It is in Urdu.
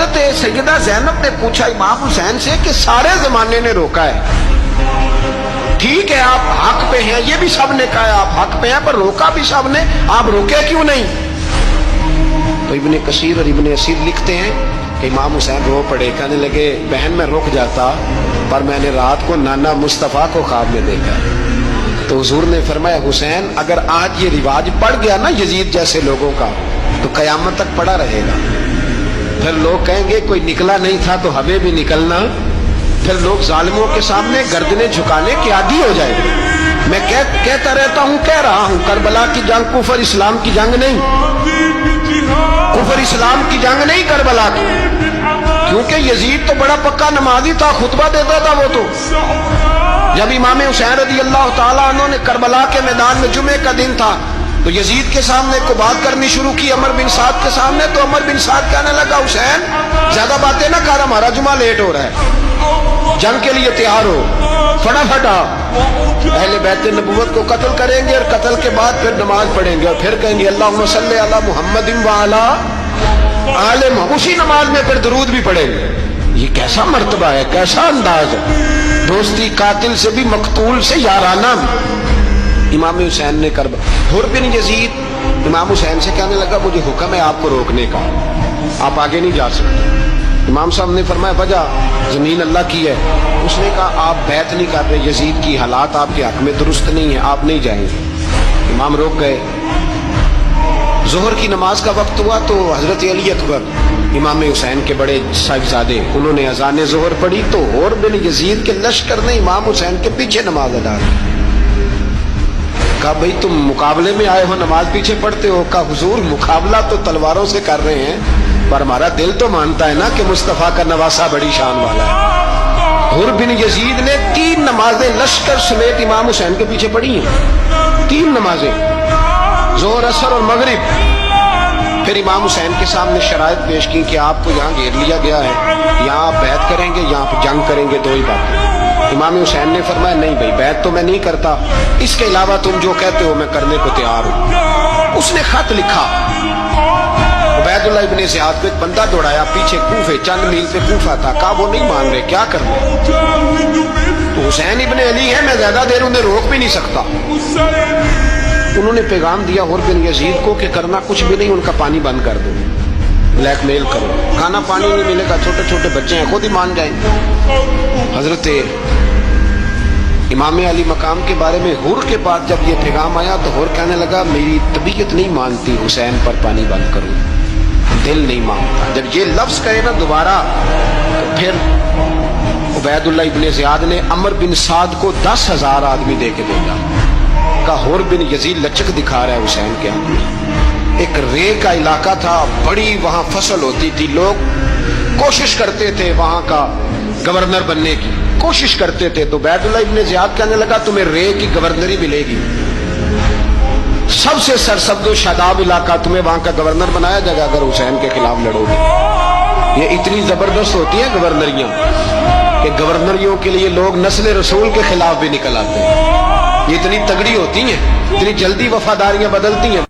حضرت سیدہ زینب نے پوچھا امام حسین سے کہ سارے زمانے نے روکا ہے، ٹھیک ہے آپ حق پہ ہیں، یہ بھی سب نے کہا آپ حق پہ ہیں، پر روکا بھی سب نے، آپ روکے کیوں نہیں؟ تو ابن کثیر اور ابن اسیر لکھتے ہیں کہ امام حسین رو پڑے، کہنے لگے بہن میں رک جاتا، پر میں نے رات کو نانا مصطفیٰ کو خواب میں دیکھا۔ تو حضور نے فرمایا حسین اگر آج یہ رواج پڑ گیا نا یزید جیسے لوگوں کا تو قیامت تک پڑا رہے گا، پھر لوگ کہیں گے کوئی نکلا نہیں تھا تو ہمیں بھی نکلنا، پھر لوگ ظالموں کے سامنے گردنیں جھکانے کے عادی ہو جائیں گے۔ میں کہتا رہتا ہوں، کہہ رہا ہوں، کربلا کی جنگ کفر اسلام کی جنگ نہیں، کفر اسلام کی جنگ نہیں کربلا کی، کیونکہ یزید تو بڑا پکا نمازی تھا، خطبہ دیتا تھا وہ تو۔ جب امام حسین رضی اللہ تعالیٰ عنہ نے کربلا کے میدان میں جمعے کا دن تھا تو یزید کے سامنے کو بات کرنی شروع کی عمر بن سعد کے سامنے، تو عمر بن سعد کہنے لگا حسین زیادہ باتیں نہ کر، ہمارا جمعہ لیٹ ہو رہا ہے، جنگ کے لیے تیار ہو، فٹافٹ اہل بیت نبوت کو قتل کریں گے اور قتل کے بعد پھر نماز پڑھیں گے اور پھر کہیں گے اللہم صلی علی محمد وعلی آل محمد، اسی نماز میں پھر درود بھی پڑھیں گے۔ یہ کیسا مرتبہ ہے، کیسا انداز ہے، دوستی قاتل سے بھی مقتول سے یارانہ بھی۔ امام حسین نے حر بن یزید امام حسین سے کہنے لگا مجھے حکم ہے آپ کو روکنے کا، آپ آگے نہیں جا سکتے۔ امام صاحب نے فرمایا وجہ زمین اللہ کی ہے، اس نے کہا آپ بیعت نہیں کر رہے، یزید کی حالات آپ کے حق میں درست نہیں ہے، آپ نہیں جائیں گے۔ امام روک گئے۔ ظہر کی نماز کا وقت ہوا تو حضرت علی اکبر امام حسین کے بڑے صاحبزادے انہوں نے اذان ظہر پڑھی تو حر بن یزید کے لشکر نے امام حسین کے پیچھے نماز ادا کی۔ کہا بھئی تم مقابلے میں آئے ہو نماز پیچھے پڑھتے ہو؟ کہا حضور مقابلہ تو تلواروں سے کر رہے ہیں پر ہمارا دل تو مانتا ہے نا کہ مصطفیٰ کا نواسہ بڑی شان والا ہے۔ حر بن یزید نے 3 نمازیں لشکر سمیت امام حسین کے پیچھے پڑھی ہیں، 3 نمازیں، ظہر اثر اور مغرب۔ پھر امام حسین کے سامنے شرائط پیش کی کہ آپ کو یہاں گھیر لیا گیا ہے، یہاں آپ بیعت کریں گے، یہاں پہ جنگ کریں گے، 2 ہی باتیں۔ امام حسین نے فرمایا نہیں بھائی بیعت تو میں نہیں کرتا، اس کے علاوہ تم جو کہتے ہو میں کرنے کو تیار ہوں۔ اس نے خط لکھا، عبید اللہ ابن زیاد کو ایک بندہ دوڑایا پیچھے کوفے، چند میل پہ کوفہ تھا، کہا وہ نہیں مان رہے، کیا کرنا؟ تو حسین ابن علی ہے، میں زیادہ دیر انہیں روک بھی نہیں سکتا۔ انہوں نے پیغام دیا حر بن یزید کو کہ کرنا کچھ بھی نہیں، ان کا پانی بند کر دو، بلیک میل کرو، کھانا پانی نہیں ملے گا، چھوٹے چھوٹے بچے ہیں خود ہی مان جائیں گے۔ حضرت امام علی مقام کے بارے میں حر کے پاس جب یہ پیغام آیا تو حر کہنے لگا میری طبیعت نہیں مانتی حسین پر پانی بند کروں، دل نہیں مانتا۔ جب یہ لفظ کہے نا دوبارہ تو پھر عبید اللہ ابن زیاد نے عمر بن سعد کو 10,000 آدمی دے کے بھیجا، کہا حر بن یزید لچک دکھا رہا ہے حسین کے اندر۔ ایک رے کا علاقہ تھا، بڑی وہاں فصل ہوتی تھی، لوگ کوشش کرتے تھے وہاں کا گورنر بننے کی، کوشش کرتے تھے۔ تو عبید اللہ ابن زیاد کہنے لگا تمہیں رے کی گورنری ملے گی، سب سے سرسبز و شاداب علاقہ، تمہیں وہاں کا گورنر بنایا جائے گا اگر حسین کے خلاف لڑو گے۔ یہ اتنی زبردست ہوتی ہیں گورنریاں کہ گورنریوں کے لیے لوگ نسل رسول کے خلاف بھی نکل آتے ہیں، یہ اتنی تگڑی ہوتی ہیں، اتنی جلدی وفاداریاں بدلتی ہیں۔